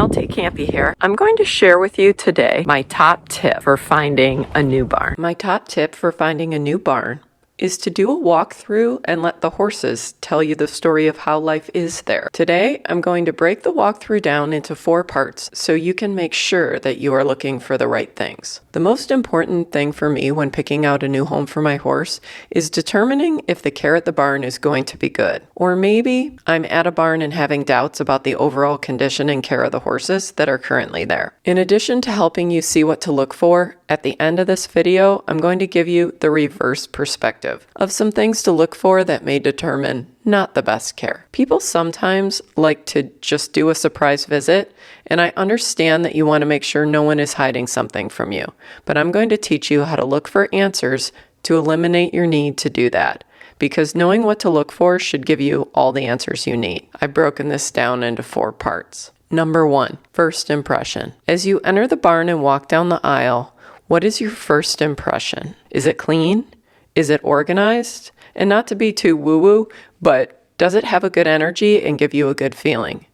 Nell Tekampe here. I'm going to share with you today my top tip for finding a new barn. My top tip for finding a new barn is to do a walkthrough and let the horses tell you the story of how life is there. Today, I'm going to break the walkthrough down into 4 parts so you can make sure that you are looking for the right things. The most important thing for me when picking out a new home for my horse is determining if the care at the barn is going to be good. Or maybe I'm at a barn and having doubts about the overall condition and care of the horses that are currently there. In addition to helping you see what to look for, at the end of this video, I'm going to give you the reverse perspective of some things to look for that may determine not the best care. People sometimes like to just do a surprise visit, and I understand that you want to make sure no one is hiding something from you, but I'm going to teach you how to look for answers to eliminate your need to do that, because knowing what to look for should give you all the answers you need. I've broken this down into 4 parts. Number 1, first impression. As you enter the barn and walk down the aisle, what is your first impression? Is it clean? Is it organized? And not to be too woo-woo, but does it have a good energy and give you a good feeling?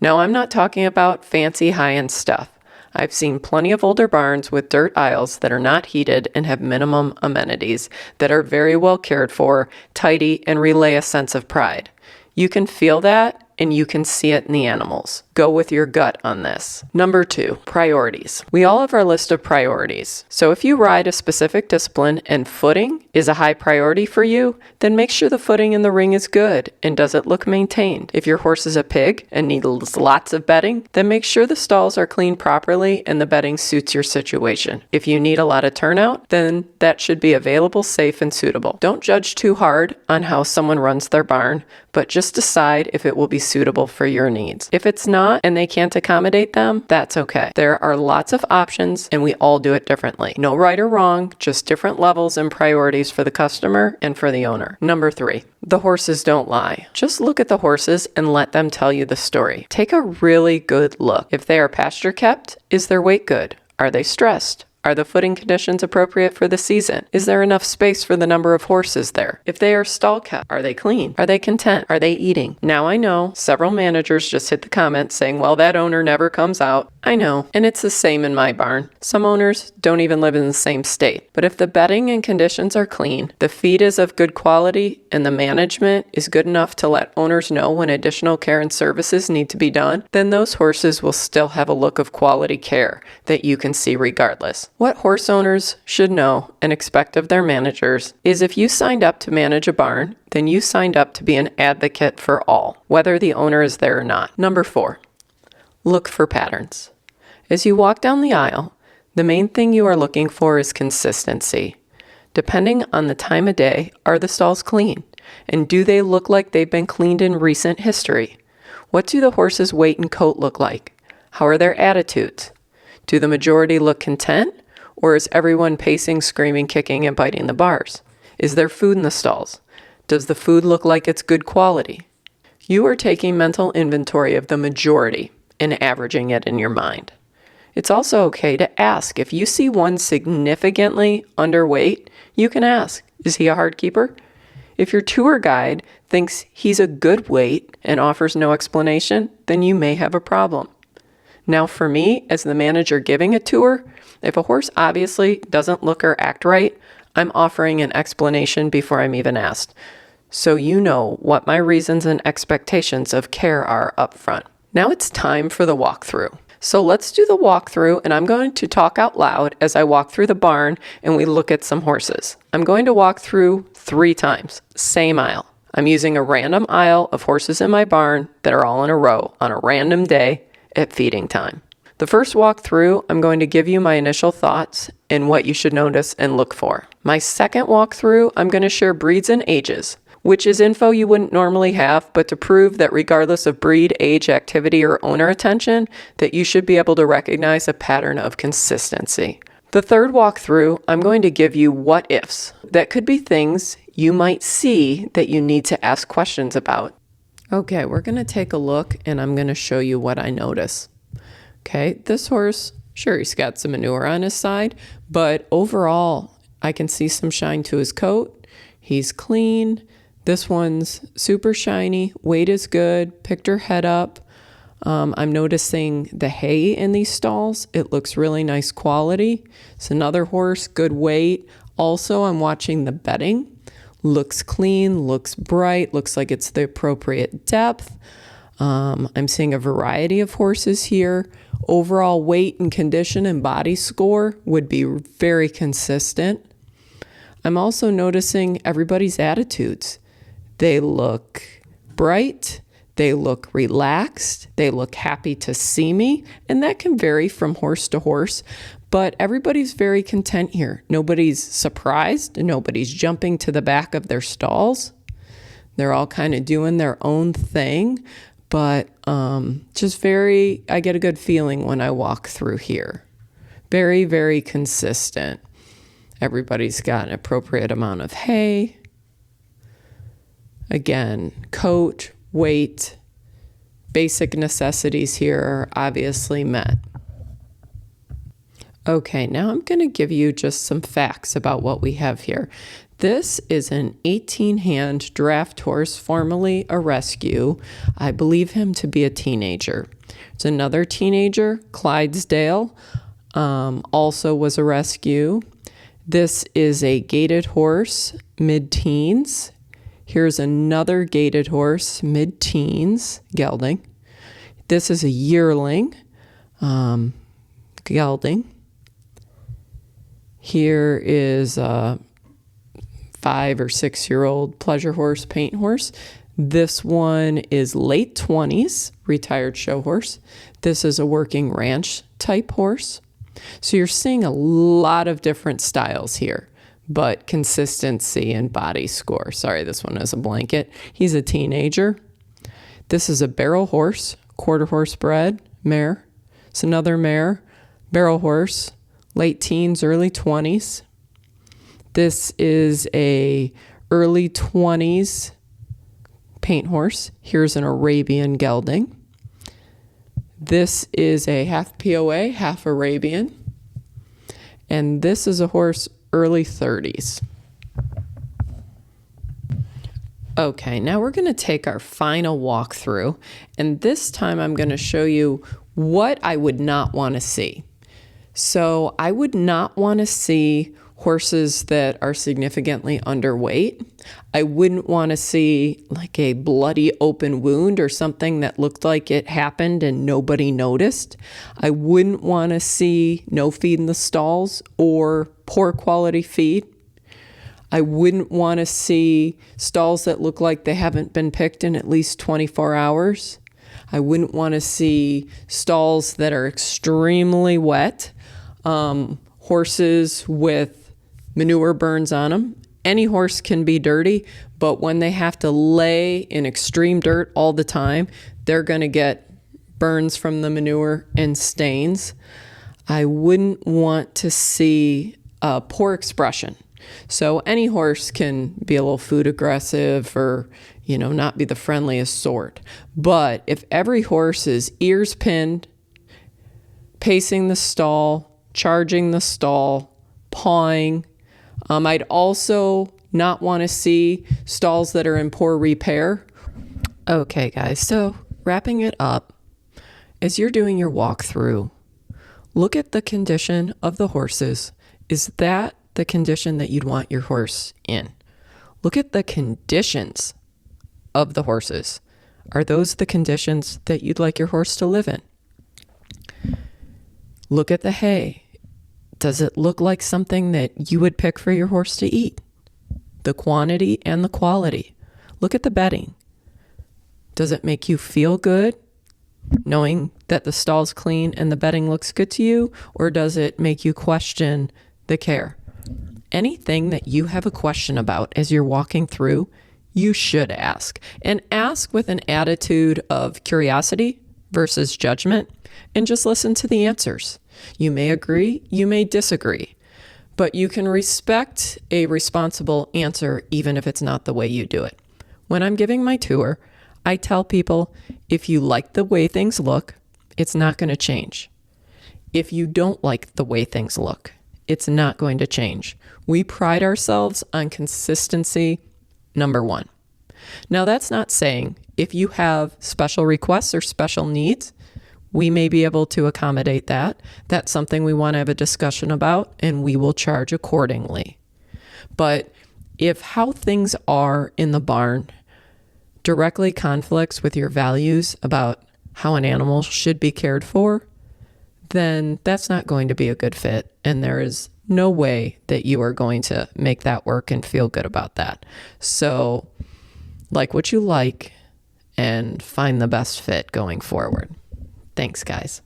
Now, I'm not talking about fancy high-end stuff. I've seen plenty of older barns with dirt aisles that are not heated and have minimum amenities that are very well cared for, tidy, and relay a sense of pride. You can feel that, and you can see it in the animals. Go with your gut on this. Number 2, priorities. We all have our list of priorities. So if you ride a specific discipline and footing is a high priority for you, then make sure the footing in the ring is good and does it look maintained. If your horse is a pig and needs lots of bedding, then make sure the stalls are cleaned properly and the bedding suits your situation. If you need a lot of turnout, then that should be available, safe, and suitable. Don't judge too hard on how someone runs their barn, but just decide if it will be suitable for your needs. If it's not and they can't accommodate them, that's okay. There are lots of options and we all do it differently. No right or wrong, just different levels and priorities for the customer and for the owner. Number 3, the horses don't lie. Just look at the horses and let them tell you the story. Take a really good look. If they are pasture kept, is their weight good? Are they stressed? Are the footing conditions appropriate for the season? Is there enough space for the number of horses there? If they are stall kept, are they clean? Are they content? Are they eating? Now I know several managers just hit the comments saying, well, that owner never comes out. I know, and it's the same in my barn. Some owners don't even live in the same state. But if the bedding and conditions are clean, the feed is of good quality, and the management is good enough to let owners know when additional care and services need to be done, then those horses will still have a look of quality care that you can see regardless. What horse owners should know and expect of their managers is if you signed up to manage a barn, then you signed up to be an advocate for all, whether the owner is there or not. Number 4, look for patterns. As you walk down the aisle, the main thing you are looking for is consistency. Depending on the time of day, are the stalls clean? And do they look like they've been cleaned in recent history? What do the horses' weight and coat look like? How are their attitudes? Do the majority look content? Or is everyone pacing, screaming, kicking, and biting the bars? Is there food in the stalls? Does the food look like it's good quality? You are taking mental inventory of the majority and averaging it in your mind. It's also okay to ask. If you see one significantly underweight, you can ask, is he a hard keeper? If your tour guide thinks he's a good weight and offers no explanation, then you may have a problem. Now for me, as the manager giving a tour, if a horse obviously doesn't look or act right, I'm offering an explanation before I'm even asked, so you know what my reasons and expectations of care are up front. Now it's time for the walkthrough. So let's do the walkthrough, and I'm going to talk out loud as I walk through the barn and we look at some horses. I'm going to walk through 3 times, same aisle. I'm using a random aisle of horses in my barn that are all in a row on a random day at feeding time. The first walk through, I'm going to give you my initial thoughts and what you should notice and look for. My second walk through, I'm going to share breeds and ages, which is info you wouldn't normally have, but to prove that regardless of breed, age, activity, or owner attention, that you should be able to recognize a pattern of consistency. The third walkthrough, I'm going to give you what ifs. That could be things you might see that you need to ask questions about. Okay, we're going to take a look and I'm going to show you what I notice. Okay, this horse, sure, he's got some manure on his side, but overall, I can see some shine to his coat. He's clean. This one's super shiny. Weight is good. Picked her head up. I'm noticing the hay in these stalls. It looks really nice quality. It's another horse, good weight. Also, I'm watching the bedding. Looks clean, looks bright, looks like it's the appropriate depth. I'm seeing a variety of horses here. Overall weight and condition and body score would be very consistent. I'm also noticing everybody's attitudes. They look bright, they look relaxed, they look happy to see me, and that can vary from horse to horse, but everybody's very content here. Nobody's surprised, nobody's jumping to the back of their stalls. They're all kind of doing their own thing, but I get a good feeling when I walk through here. Very, very consistent. Everybody's got an appropriate amount of hay. Again, coat, weight, basic necessities here are obviously met. Okay, now I'm going to give you just some facts about what we have here. This is an 18-hand draft horse, formerly a rescue. I believe him to be a teenager. It's another teenager, Clydesdale, also was a rescue. This is a gaited horse, mid-teens. Here's another gaited horse, mid-teens, gelding. This is a yearling, gelding. Here is a 5 or 6 year old pleasure horse, paint horse. This one is late 20s, retired show horse. This is a working ranch type horse. So you're seeing a lot of different styles here, but consistency and body score. Sorry, this one is a blanket. He's a teenager. This is a barrel horse, quarter horse bred, mare. It's another mare, barrel horse, late teens, early 20s. This is a early 20s paint horse. Here's an Arabian gelding. This is a half POA, half Arabian. And this is a horse early 30s. Okay, now we're going to take our final walkthrough, and this time I'm going to show you what I would not want to see. So I would not want to see horses that are significantly underweight. I wouldn't want to see like a bloody open wound or something that looked like it happened and nobody noticed. I wouldn't want to see no feed in the stalls or poor quality feed. I wouldn't want to see stalls that look like they haven't been picked in at least 24 hours. I wouldn't want to see stalls that are extremely wet, horses with manure burns on them. Any horse can be dirty, but when they have to lay in extreme dirt all the time, they're going to get burns from the manure and stains. I wouldn't want to see a poor expression. So any horse can be a little food aggressive or, not be the friendliest sort. But if every horse is ears pinned, pacing the stall, charging the stall, pawing, I'd also not want to see stalls that are in poor repair. Okay, guys, so wrapping it up, as you're doing your walkthrough, look at the condition of the horses. Is that the condition that you'd want your horse in? Look at the conditions of the horses. Are those the conditions that you'd like your horse to live in? Look at the hay. Does it look like something that you would pick for your horse to eat? The quantity and the quality. Look at the bedding. Does it make you feel good knowing that the stall's clean and the bedding looks good to you? Or does it make you question the care? Anything that you have a question about as you're walking through, you should ask. And ask with an attitude of curiosity versus judgment, and just listen to the answers. You may agree, you may disagree, but you can respect a responsible answer even if it's not the way you do it. When I'm giving my tour, I tell people, if you like the way things look, it's not going to change. If you don't like the way things look, it's not going to change. We pride ourselves on consistency, number one. Now, that's not saying If you have special requests or special needs, we may be able to accommodate that. That's something we want to have a discussion about, and we will charge accordingly. But if how things are in the barn directly conflicts with your values about how an animal should be cared for, then that's not going to be a good fit. And there is no way that you are going to make that work and feel good about that. So like what you like and find the best fit going forward. Thanks, guys.